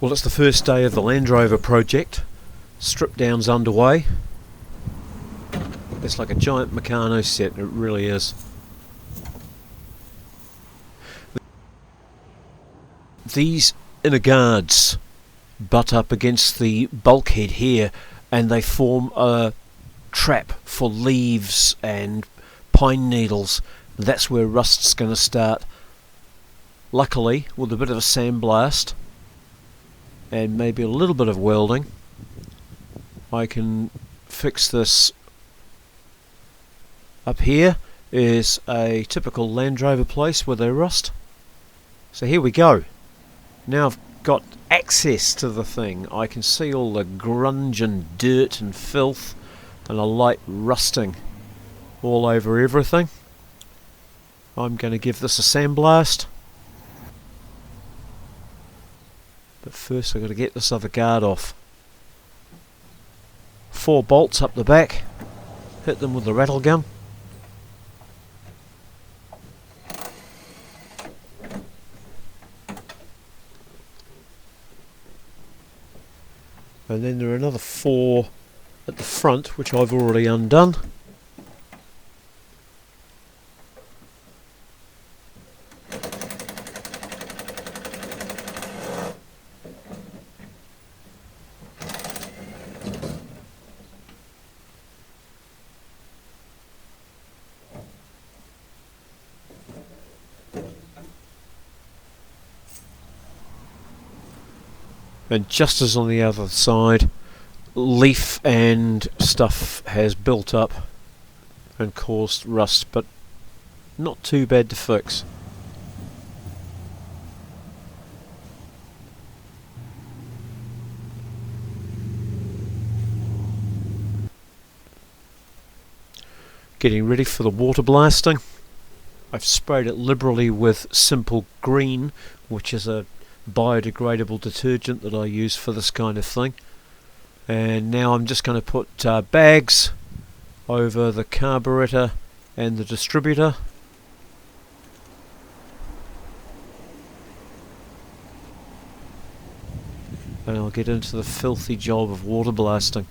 Well, it's the first day of the LandRover project. Strip down's underway. It's like a giant Meccano set, it really is. These inner guards butt up against the bulkhead here and they form a trap for leaves and pine needles. That's where rust's going to start. Luckily, with a bit of a sandblast and maybe a little bit of welding, I can fix this. Up here is a typical LandRover place where they rust. So here we go. Now I've got access to the thing. I can see all the grunge and dirt and filth and a light rusting all over everything. I'm going to give this a sandblast. But first I've got to get this other guard off. 4 bolts up the back. Hit them with the rattle gun. And then there are another 4 at the front, which I've already undone. And just as on the other side, leaf and stuff has built up and caused rust, but not too bad to fix. Getting ready for the water blasting. I've sprayed it liberally with Simple Green, which is a biodegradable detergent that I use for this kind of thing. And now I'm just going to put bags over the carburetor and the distributor. And I'll get into the filthy job of water blasting.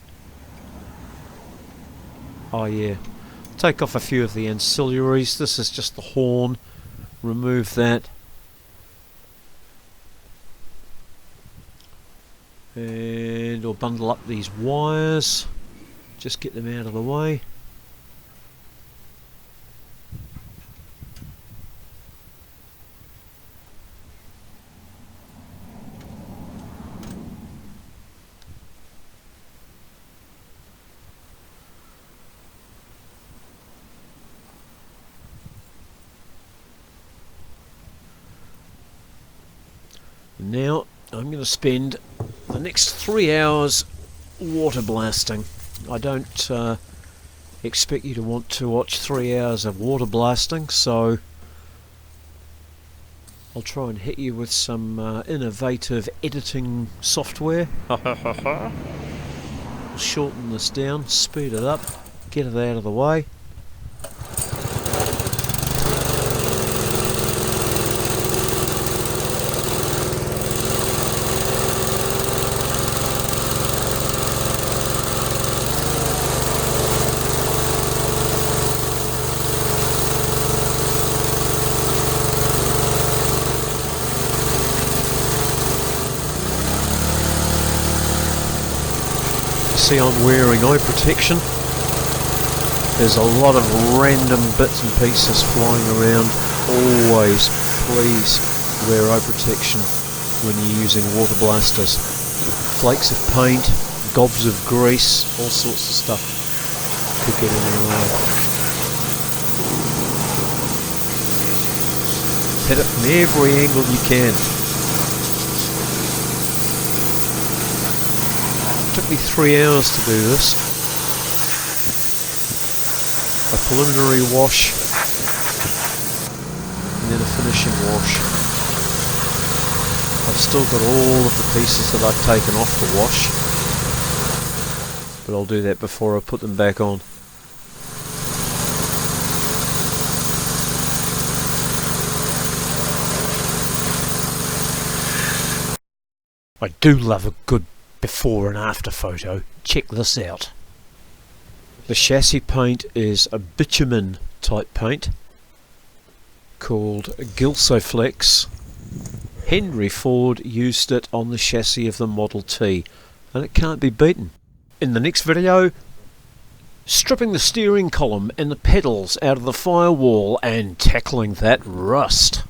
Oh yeah. Take off a few of the ancillaries. This is just the horn. Remove that. And I'll bundle up these wires, just get them out of the way. Now I'm going to spend the next 3 hours water blasting. I don't expect you to want to watch 3 hours of water blasting, so I'll try and hit you with some innovative editing software. We'll shorten this down, speed it up, get it out of the way. See, I'm wearing eye protection. There's a lot of random bits and pieces flying around. Always, please wear eye protection when you're using water blasters. Flakes of paint, gobs of grease, all sorts of stuff could get in your eye. Hit it from every angle you can. Took me 3 hours to do this. A preliminary wash and then a finishing wash. I've still got all of the pieces that I've taken off to wash, but I'll do that before I put them back on. I do love a good before and after photo. Check this out. The chassis paint is a bitumen type paint called Gilsoflex. Henry Ford used it on the chassis of the Model T, and it can't be beaten. In the next video, stripping the steering column and the pedals out of the firewall and tackling that rust.